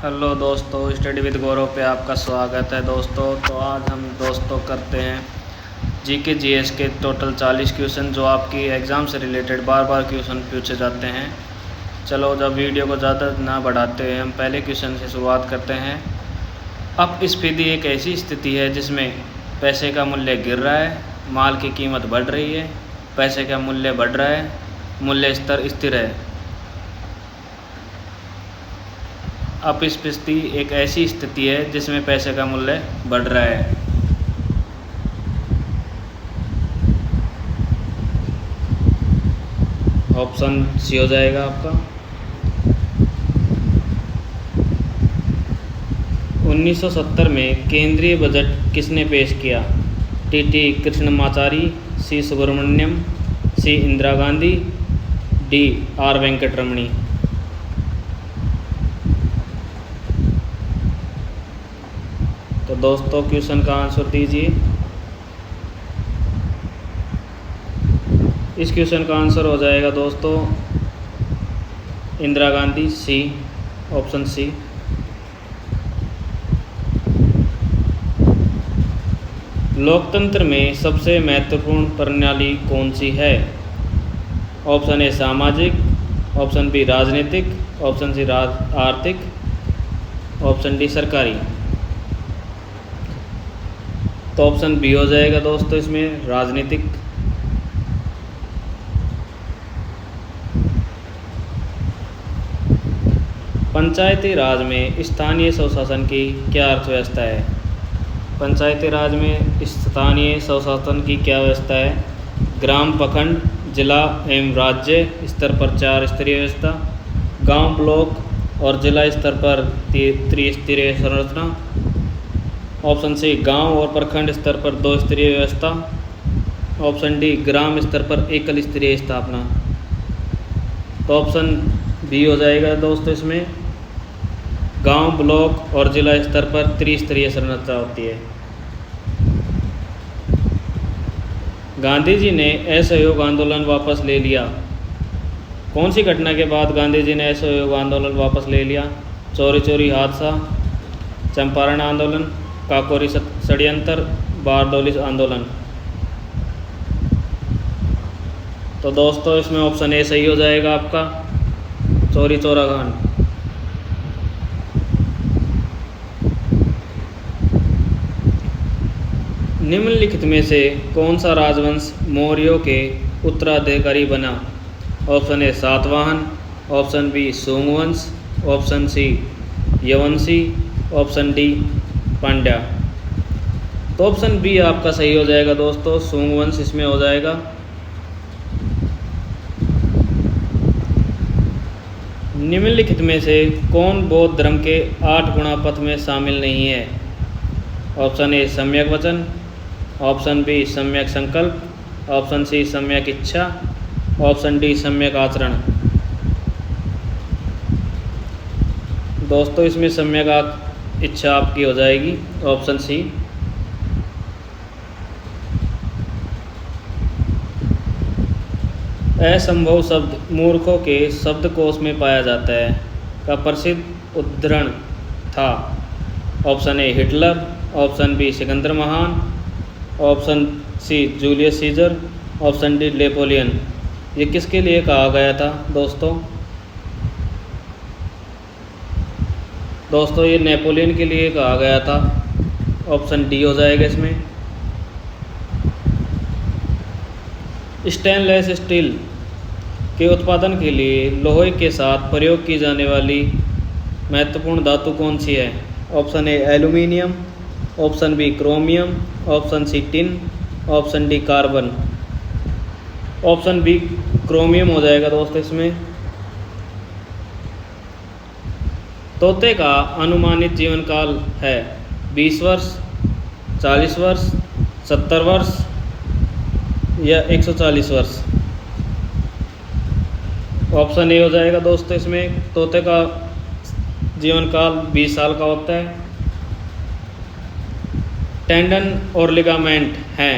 Hello दोस्तों, study with गौरव पे आपका स्वागत है दोस्तों। तो आज हम दोस्तों करते हैं जीके जीएस के टोटल 40 क्वेश्चन जो आपकी एग्ज़ाम से रिलेटेड बार बार क्वेश्चन पूछे जाते हैं। चलो, जब वीडियो को ज़्यादा ना बढ़ाते हुए हम पहले क्वेश्चन से शुरुआत करते हैं। अपस्फीति एक ऐसी स्थिति है जिसमें पैसे का मूल्य गिर रहा है, माल की कीमत बढ़ रही है, पैसे का मूल्य बढ़ रहा है, मूल्य स्तर स्थिर है। अपस्फीति एक ऐसी स्थिति है जिसमें पैसे का मूल्य बढ़ रहा है। ऑप्शन सी हो जाएगा आपका। 1970 में केंद्रीय बजट किसने पेश किया? टी कृष्णमाचारी, सी सुब्रमण्यम, सी इंदिरा गांधी, डी आर वेंकटरमणी। तो दोस्तों क्वेश्चन का आंसर दीजिए। इस क्वेश्चन का आंसर हो जाएगा दोस्तों इंदिरा गांधी, सी, ऑप्शन सी। लोकतंत्र में सबसे महत्वपूर्ण प्रणाली कौन सी है? ऑप्शन ए सामाजिक, ऑप्शन बी राजनीतिक, ऑप्शन सी आर्थिक, ऑप्शन डी सरकारी। तो ऑप्शन बी हो जाएगा दोस्तों इसमें राजनीतिक। पंचायती राज में स्थानीय स्वशासन की क्या अर्थव्यवस्था है? पंचायती राज में स्थानीय स्वशासन की क्या व्यवस्था है? ग्राम, प्रखंड, जिला एवं राज्य स्तर पर 4 स्तरीय व्यवस्था, गांव, ब्लॉक और जिला स्तर पर त्रिस्तरीय संरचना, ऑप्शन सी गांव और प्रखंड स्तर पर 2 स्तरीय व्यवस्था, ऑप्शन डी ग्राम स्तर पर एकल स्तरीय स्थापना। तो ऑप्शन बी हो जाएगा दोस्तों इसमें गांव, ब्लॉक और जिला स्तर पर त्रिस्तरीय संरचना होती है। गांधी जी ने असहयोग आंदोलन वापस ले लिया। कौन सी घटना के बाद गांधी जी ने असहयोग आंदोलन वापस ले लिया? चोरी चोरी हादसा, चंपारण आंदोलन, काकोरी षड्यंत्र, बारडोली आंदोलन। तो दोस्तों इसमें ऑप्शन ए सही हो जाएगा आपका, चोरी चौरा कांड। निम्नलिखित में से कौन सा राजवंश मौर्यों के उत्तराधिकारी बना? Option A Satavahana, option B सोंगवंश, ऑप्शन सी यवंशी, ऑप्शन डी पांड्या। तो ऑप्शन बी आपका सही हो जाएगा दोस्तों, सोंगवंश इसमें हो जाएगा। निम्नलिखित में से कौन बौद्ध धर्म के 8 गुणा पथ में शामिल नहीं है? ऑप्शन ए सम्यक वचन, ऑप्शन बी सम्यक संकल्प, ऑप्शन सी सम्यक इच्छा, ऑप्शन डी सम्यक आचरण। दोस्तों इसमें सम्यक इच्छा आपकी हो जाएगी, ऑप्शन सी। असंभव शब्द मूर्खों के शब्दकोश में पाया जाता है का प्रसिद्ध उद्धरण था? Option A Hitler, option B Sikandar महान, option C Julius Caesar, option D Napoleon. ये किसके लिए कहा गया था दोस्तों? दोस्तों ये नेपोलियन के लिए कहा गया था, ऑप्शन डी हो जाएगा इसमें। स्टेनलेस स्टील के उत्पादन के लिए लोहे के साथ प्रयोग की जाने वाली महत्वपूर्ण धातु कौन सी है? Option A aluminium, option B chromium, option C tin, option D carbon. Option B chromium हो जाएगा दोस्तों इसमें। तोते का अनुमानित जीवन काल है 20 वर्ष, 40 वर्ष, 70 वर्ष या 140 वर्ष। ऑप्शन ए हो जाएगा दोस्तों इसमें, तोते का जीवन काल 20 साल का होता है। टेंडन और लिगामेंट हैं।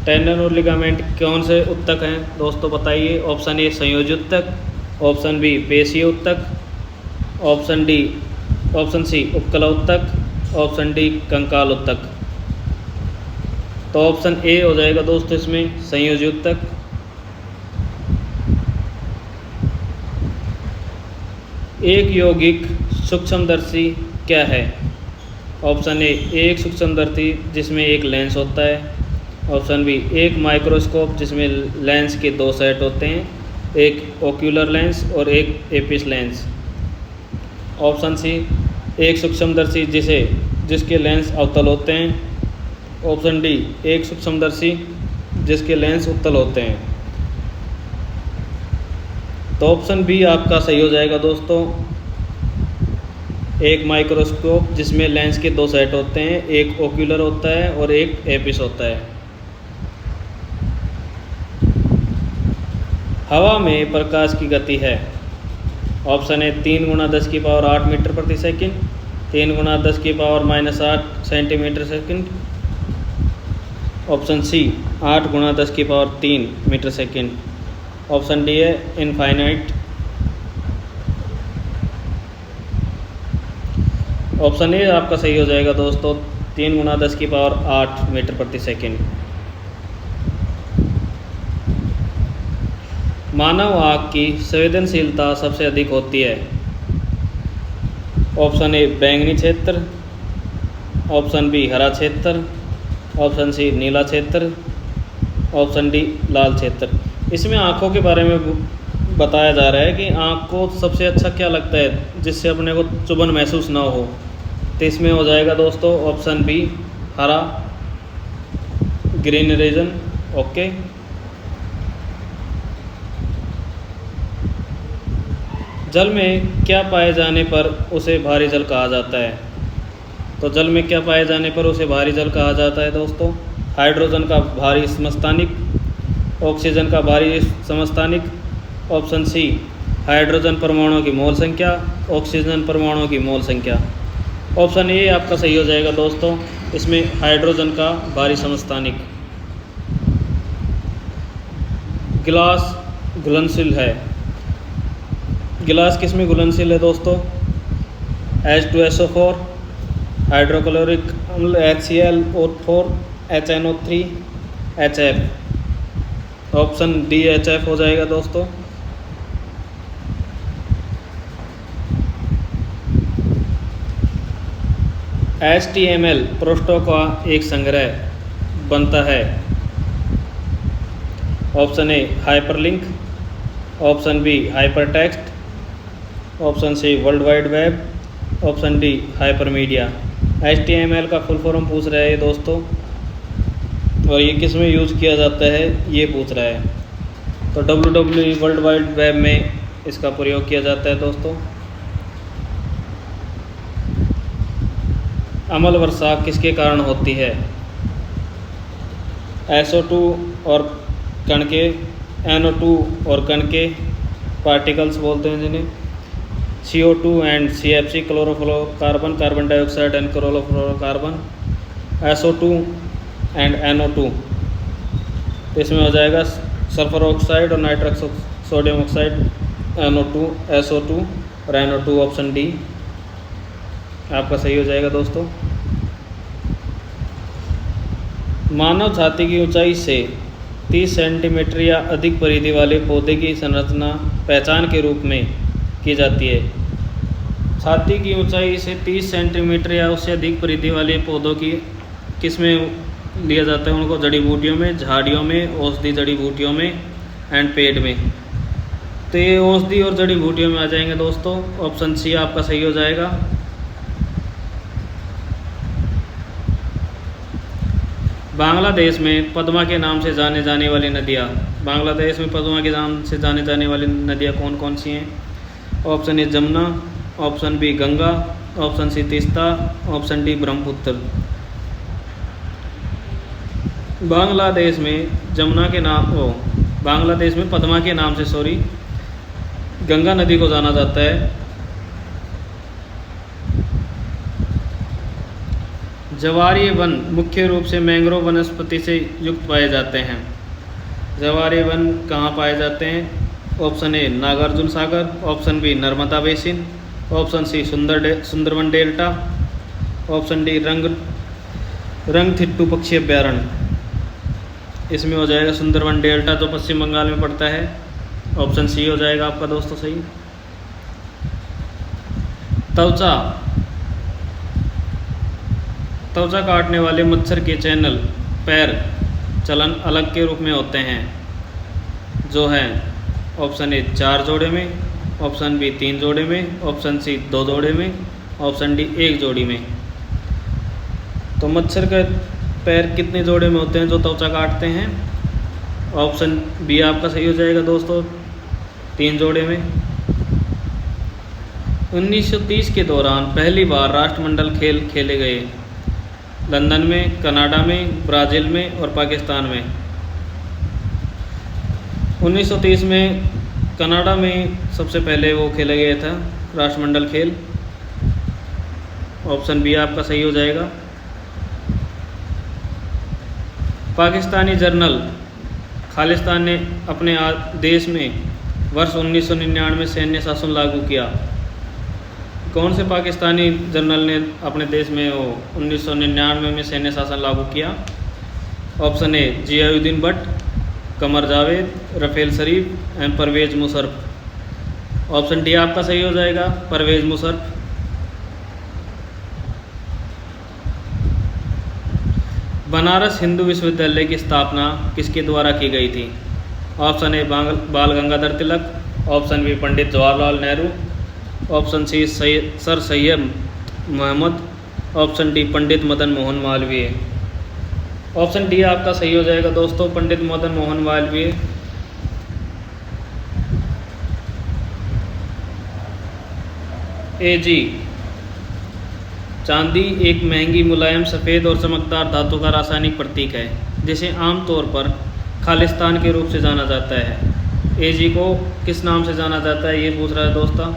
टेंडन और लिगामेंट कौन से उत्तक हैं दोस्तों बताइए? ऑप्शन ए संयोजी उत्तक, ऑप्शन बी पेशीय उत्तक, ऑप्शन डी ऑप्शन सी उपकला उत्तक, ऑप्शन डी कंकाल उत्तक। तो ऑप्शन ए हो जाएगा दोस्तों इसमें संयोजी उत्तक। एक यौगिक सूक्ष्मदर्शी क्या है? ऑप्शन ए एक सूक्ष्मदर्शी जिसमें एक लेंस होता है, ऑप्शन बी एक माइक्रोस्कोप जिसमें लेंस के दो सेट होते हैं, एक ओक्यूलर लेंस और एक एपिस लेंस, ऑप्शन सी एक सूक्ष्मदर्शी जिसके लेंस अवतल होते हैं, ऑप्शन डी एक सूक्ष्मदर्शी जिसके लेंस उत्तल होते हैं। तो ऑप्शन बी आपका सही हो जाएगा दोस्तों, एक माइक्रोस्कोप जिसमें लेंस के दो सेट होते हैं, एक ओक्यूलर होता है और एक एपिस होता है। हवा में प्रकाश की गति है, ऑप्शन ए 3 × 10⁻⁸ मीटर प्रति second, 3 × 10⁻⁻8 centimetre second, option C 8 × 10⁻³ metre second, option D है इनफाइनाइट। ऑप्शन ए आपका सही हो जाएगा दोस्तों, 3 × 10⁸ मीटर प्रति सेकंड। मानव आँख की संवेदनशीलता सबसे अधिक होती है, ऑप्शन ए बैंगनी क्षेत्र, ऑप्शन बी हरा क्षेत्र, ऑप्शन सी नीला क्षेत्र, ऑप्शन डी लाल क्षेत्र। इसमें आँखों के बारे में बताया जा रहा है कि आँख को सबसे अच्छा क्या लगता है जिससे अपने को चुभन महसूस ना हो। तो इसमें हो जाएगा दोस्तों ऑप्शन बी हरा, ग्रीन रीजन। ओके, जल में क्या पाए जाने पर उसे भारी जल कहा जाता है? तो जल में क्या पाए जाने पर उसे भारी जल कहा जाता है दोस्तों? हाइड्रोजन का भारी समस्थानिक, ऑक्सीजन का भारी समस्थानिक, ऑप्शन सी हाइड्रोजन परमाणुओं की मोल संख्या, ऑक्सीजन परमाणुओं की मोल संख्या। ऑप्शन ए आपका सही हो जाएगा दोस्तों, इसमें हाइड्रोजन का भारी समस्थानिक। गिलास घुलनशील है, गिलास किसमें घुलनशील है दोस्तों? H2SO4, हाइड्रोक्लोरिक अम्ल HClO4, HNO3, HF। Option D HF हो जाएगा दोस्तों। HTML पृष्ठों का एक संग्रह बनता है, option A hyperlink, option B hypertext, option C world wide web, option D hypermedia. HTML का फुल फॉर्म पूछ रहा है ये दोस्तों, और ये किस में यूज़ किया जाता है ये पूछ रहा है। तो WWW वर्ल्ड वाइड वेब में इसका प्रयोग किया जाता है दोस्तों। अम्ल वर्षा किसके कारण होती है? SO2 और कण के, NO2 और कण के पार्टिकल्स बोलते हैं जिन्हें, CO2 and CFC chlorofluorocarbon, carbon dioxide and chlorofluorocarbon, SO2 and NO2। तो इसमें हो जाएगा सल्फर ऑक्साइड और nitrous sodium oxide, NO2, SO2 और NO2। ऑप्शन डी आपका सही हो जाएगा दोस्तों। मानव छाती की ऊंचाई से 30 सेंटीमीटर या अधिक परिधि वाले पौधे की संरचना पहचान के रूप में की जाती है। छाती की ऊंचाई से 30 सेंटीमीटर या उससे अधिक परिधि वाले पौधों की किस में लिया जाता है? उनको जड़ी बूटियों में, झाड़ियों में, औषधि जड़ी बूटियों में एंड पेड़ में। तो ये औषधि और जड़ी बूटियों में आ जाएंगे दोस्तों। ऑप्शन सी आपका सही हो जाएगा। बांग्लादेश में पद्मा के नाम से जाने जाने वाली नदियाँ, बांग्लादेश में पद्मा के नाम से जाने जाने वाली नदियाँ कौन कौन सी हैं? Option A Jamuna, option B Ganga, option C Teesta, option D Brahmaputra. Bangladesh में जमुना के नाम बांग्लादेश में पद्मा के नाम से गंगा नदी को जाना जाता है। जवारीय वन मुख्य रूप से मैंग्रोव वनस्पति से युक्त पाए जाते हैं। जवारीय वन कहाँ पाए जाते हैं? Option A Nagarjuna Sagar, option B Narmada basin, option C Sundarban delta. Option D Ranganathittu पक्षी अभ्यारण्य। इसमें हो जाएगा सुंदरवन डेल्टा जो पश्चिम बंगाल में पड़ता है। ऑप्शन सी हो जाएगा आपका दोस्तों सही। त्वचा काटने वाले मच्छर के चैनल पैर चलन अलग के रूप में होते हैं, जो है ऑप्शन ए 4 जोड़े में, ऑप्शन बी 3 जोड़े में, ऑप्शन सी 2 जोड़े में, ऑप्शन डी 1 जोड़ी में। तो मच्छर के पैर कितने जोड़े में होते हैं जो त्वचा काटते हैं? ऑप्शन बी आपका सही हो जाएगा दोस्तों, 3 जोड़े में। 1930 के दौरान पहली बार राष्ट्रमंडल खेल खेले गए लंदन में, कनाडा में, ब्राज़ील में और पाकिस्तान में। 1930 में कनाडा में सबसे पहले वो खेला गया था राष्ट्रमंडल खेल। ऑप्शन बी आपका सही हो जाएगा। पाकिस्तानी जर्नल खालिस्तान ने अपने देश में वर्ष 1999 में सैन्य शासन लागू किया। कौन से पाकिस्तानी जर्नल ने अपने देश में वो 1999 में सैन्य शासन लागू किया? ऑप्शन ए जियाउद्दीन भट्ट, कमर जावेद, रफेल Sharif and Pervez Musharraf. Option D आपका सही हो जाएगा, परवेज मुशर्रफ। बनारस हिंदू विश्वविद्यालय की स्थापना किसके द्वारा की गई थी? Option A Bal Gangadhar Tilak, option B Pandit Jawaharlal Nehru, option C sir Syed Mohammad, option D Pandit Madan Mohan Malviya. Option D आपका सही हो जाएगा दोस्तों, पंडित मदन मोहन मालवीय। ए जी, चांदी एक महंगी, मुलायम, सफ़ेद और चमकदार धातु का रासायनिक प्रतीक है जिसे आमतौर पर खालिस्तान के रूप से जाना जाता है। ए जी को किस नाम से जाना जाता है ये पूछ रहा है दोस्तों।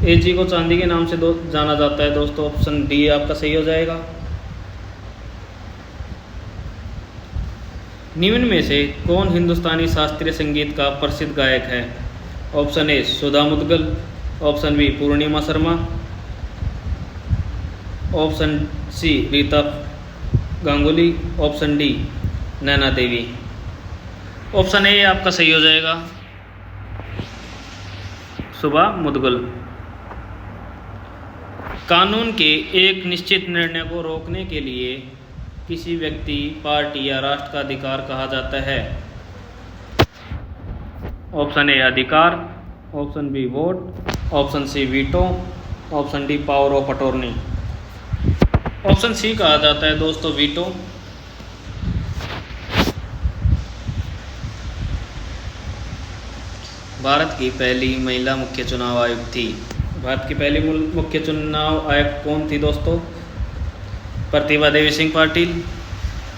ए जी को चांदी के नाम से जाना जाता है दोस्तों। ऑप्शन डी आपका सही हो जाएगा। निम्न में से कौन हिंदुस्तानी शास्त्रीय संगीत का प्रसिद्ध गायक है? Option A Sudha Mudgal, option B Purnima Sharma, option C Rita Ganguly, option D Naina Devi. Option A आपका सही हो जाएगा, सुधा मुदगल। कानून के एक निश्चित निर्णय को रोकने के लिए किसी व्यक्ति, पार्टी या राष्ट्र का अधिकार कहा जाता है? ऑप्शन ए अधिकार, option B vote, option C veto, option D power of attorney. Option C कहा जाता है दोस्तों वीटो। भारत की पहली महिला मुख्य चुनाव आयुक्त थी। भारत की पहली मुख्य चुनाव आयुक्त कौन थी दोस्तों? प्रतिभा देवी सिंह पाटिल,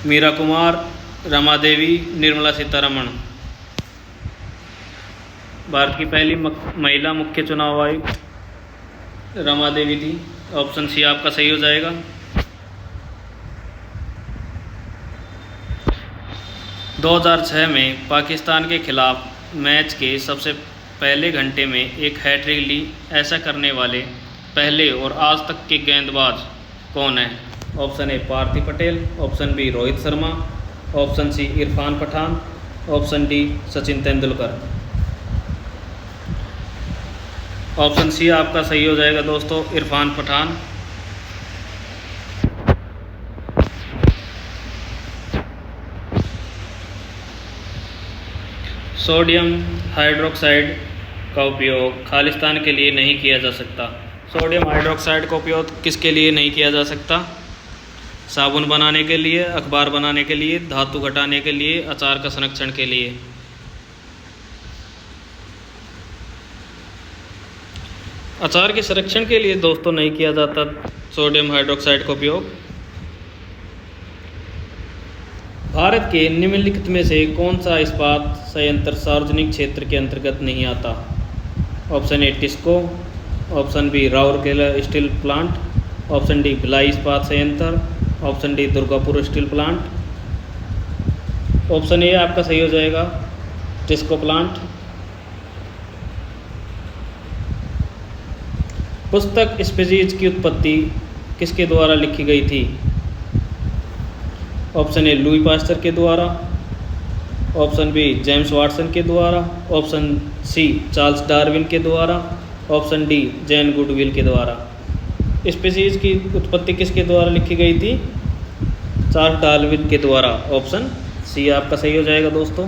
मीरा कुमार, रमा देवी, निर्मला सीतारमण। भारत की पहली महिला मुख्य चुनाव आयुक्त रमा देवी थी। ऑप्शन सी आपका सही हो जाएगा। दो 2006 में पाकिस्तान के खिलाफ मैच के सबसे पहले घंटे में एक हैट्रिक ली। ऐसा करने वाले पहले और आज तक के गेंदबाज कौन है? Option A Parthiv Patel, option B Rohit Sharma, option C Irfan Pathan, option D Sachin Tendulkar. Option C आपका सही हो जाएगा दोस्तों, इरफान पठान। सोडियम हाइड्रोक्साइड का उपयोग खालिस्तान के लिए नहीं किया जा सकता। सोडियम हाइड्रोक्साइड का उपयोग किसके लिए नहीं किया जा सकता? साबुन बनाने के लिए, अखबार बनाने के लिए, धातु घटाने के लिए, अचार का संरक्षण के लिए। अचार के संरक्षण के लिए दोस्तों नहीं किया जाता सोडियम हाइड्रोक्साइड का उपयोग। भारत के निम्नलिखित में से कौन सा इस्पात संयंत्र सार्वजनिक क्षेत्र के अंतर्गत नहीं आता? Option A TISCO, option B Rourkela steel plant, option D Bhilai इस्पात संयंत्र, option D Durgapur steel plant. Option A आपका सही हो जाएगा, टिस्को प्लांट। पुस्तक स्पीसीज की उत्पत्ति किसके द्वारा लिखी गई थी? ऑप्शन ए लुई पास्चर के द्वारा, ऑप्शन बी जेम्स वाटसन के द्वारा, ऑप्शन सी चार्ल्स डार्विन के द्वारा, ऑप्शन डी जैन गुडविल के द्वारा। स्पीसीज की उत्पत्ति किसके द्वारा लिखी गई थी? चार्ल्स डार्विन के द्वारा। ऑप्शन सी आपका सही हो जाएगा दोस्तों।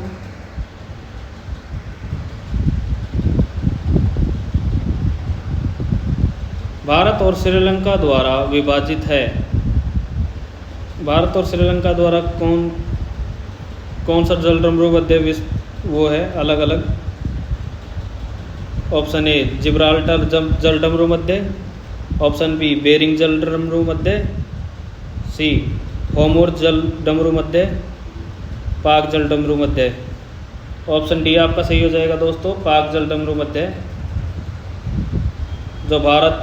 भारत और श्रीलंका द्वारा विभाजित है। भारत और श्रीलंका द्वारा कौन सा जलडमरू मध्य वो है अलग अलग? ऑप्शन ए जिब्राल्टर जलडमरू मध्य, ऑप्शन बी बेरिंग जलडमरू मध्य, सी होमोर जलडमरू मध्य, पाक जलडमरू मध्य। ऑप्शन डी आपका सही हो जाएगा दोस्तों, पाक जलडमरू मध्य, जो भारत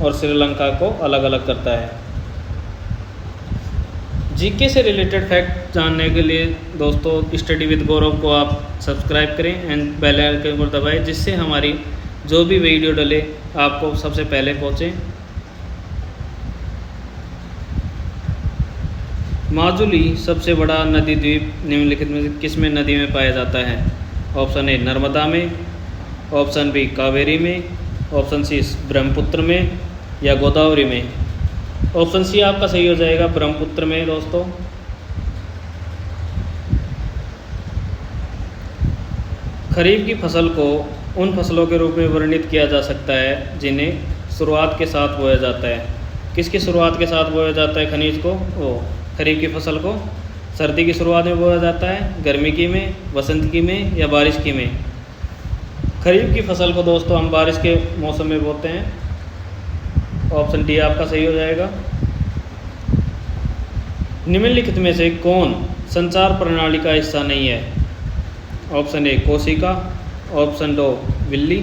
और श्रीलंका को अलग अलग करता है। जीके से रिलेटेड फैक्ट जानने के लिए दोस्तों स्टडी विद गौरव को आप सब्सक्राइब करें एंड बेल आइकन को दबाएं, जिससे हमारी जो भी वीडियो डले आपको सबसे पहले पहुँचे। माजुली सबसे बड़ा नदी द्वीप निम्नलिखित में किस में नदी में पाया जाता है? ऑप्शन ए नर्मदा में, ऑप्शन बी कावेरी में, ऑप्शन सी ब्रह्मपुत्र में या गोदावरी में। ऑप्शन सी आपका सही हो जाएगा, ब्रह्मपुत्र में दोस्तों। खरीफ की फसल को उन फसलों के रूप में वर्णित किया जा सकता है जिन्हें शुरुआत के साथ बोया जाता है। किसकी शुरुआत के साथ बोया जाता है खनीज को? खरीफ की फसल को सर्दी की शुरुआत में बोया जाता है, गर्मी की में, बसंत की में या बारिश की में। खरीफ की फसल को दोस्तों हम बारिश के मौसम में बोते हैं। ऑप्शन डी आपका सही हो जाएगा। निम्नलिखित में से कौन संचार प्रणाली का हिस्सा नहीं है? ऑप्शन ए कोशिका, ऑप्शन दो विल्ली,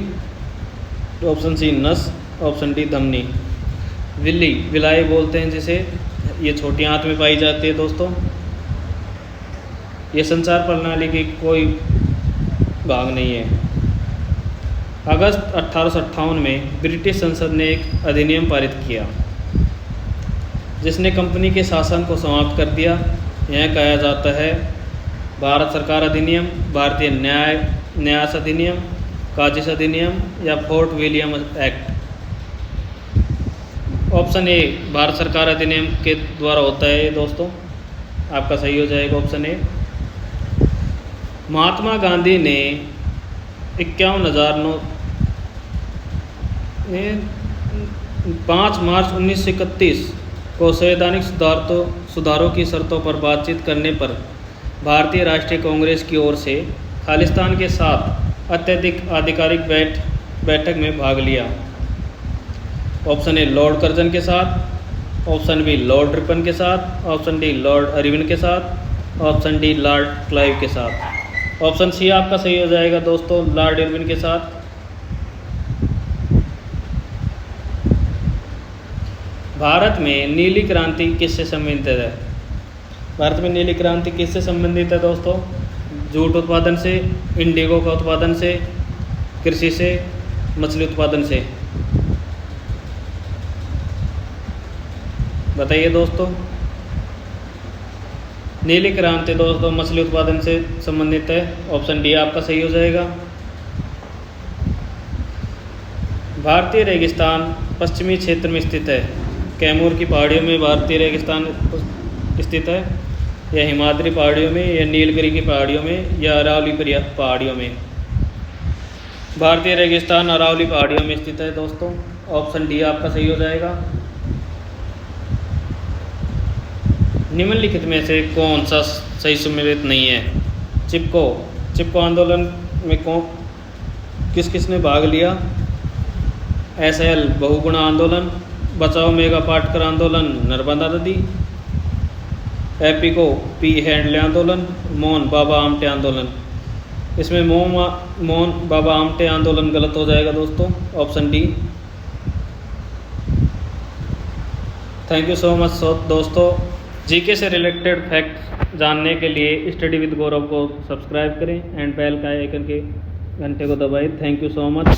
ऑप्शन सी नस, ऑप्शन डी धमनी। विल्ली विलाई बोलते हैं जिसे, ये छोटी आंत में पाई जाती है दोस्तों। ये संचार प्रणाली की कोई भाग नहीं है। अगस्त 1858 में ब्रिटिश संसद ने एक अधिनियम पारित किया जिसने कंपनी के शासन को समाप्त कर दिया। यह कहा जाता है भारत सरकार अधिनियम, भारतीय न्यास अधिनियम, काजिस अधिनियम या fort William act. Option A Bharat सरकार अधिनियम के द्वारा होता है ये दोस्तों, आपका सही हो जाएगा ऑप्शन ए। महात्मा गांधी ने 5 मार्च 1931 को संवैधानिक सुधारों की शर्तों पर बातचीत करने पर भारतीय राष्ट्रीय कांग्रेस की ओर से खालिस्तान के साथ अत्यधिक आधिकारिक बैठक में भाग लिया। ऑप्शन ए लॉर्ड कर्जन के साथ, ऑप्शन बी लॉर्ड रिपन के साथ, ऑप्शन डी लॉर्ड अरविंद के साथ, ऑप्शन डी लॉर्ड क्लाइव के साथ। ऑप्शन सी आपका सही हो जाएगा दोस्तों, लॉर्ड इरविन के साथ। भारत में नीली क्रांति किससे संबंधित है? भारत में नीली क्रांति किससे संबंधित है दोस्तों? जूट उत्पादन से, इंडिगो का उत्पादन से, कृषि से, मछली उत्पादन से। बताइए दोस्तों। नीली क्रांति दोस्तों मछली उत्पादन से संबंधित है। ऑप्शन डी आपका सही हो जाएगा। भारतीय रेगिस्तान पश्चिमी क्षेत्र में स्थित है। कैमूर की पहाड़ियों में भारतीय रेगिस्तान स्थित है, या हिमाद्री पहाड़ियों में, या नीलगिरी की पहाड़ियों में, या अरावली पहाड़ियों में। भारतीय रेगिस्तान अरावली पहाड़ियों में स्थित है दोस्तों। ऑप्शन डी आपका सही हो जाएगा। निम्नलिखित में से कौन सा सही सम्मिलित नहीं है? चिपको आंदोलन में किसने भाग लिया? SL बहुगुणा आंदोलन, बचाओ मेगा पाटकर आंदोलन नर्मदा नदी, एपिको P हैंडले आंदोलन, मोहन बाबा आमटे आंदोलन। इसमें मोहन बाबा आमटे आंदोलन गलत हो जाएगा दोस्तों, option D. Thank you so much दोस्तों। जीके से रिलेटेड फैक्ट जानने के लिए स्टडी विद गौरव को सब्सक्राइब करें एंड बेल का आइकन के घंटे को दबाएं। Thank you so much.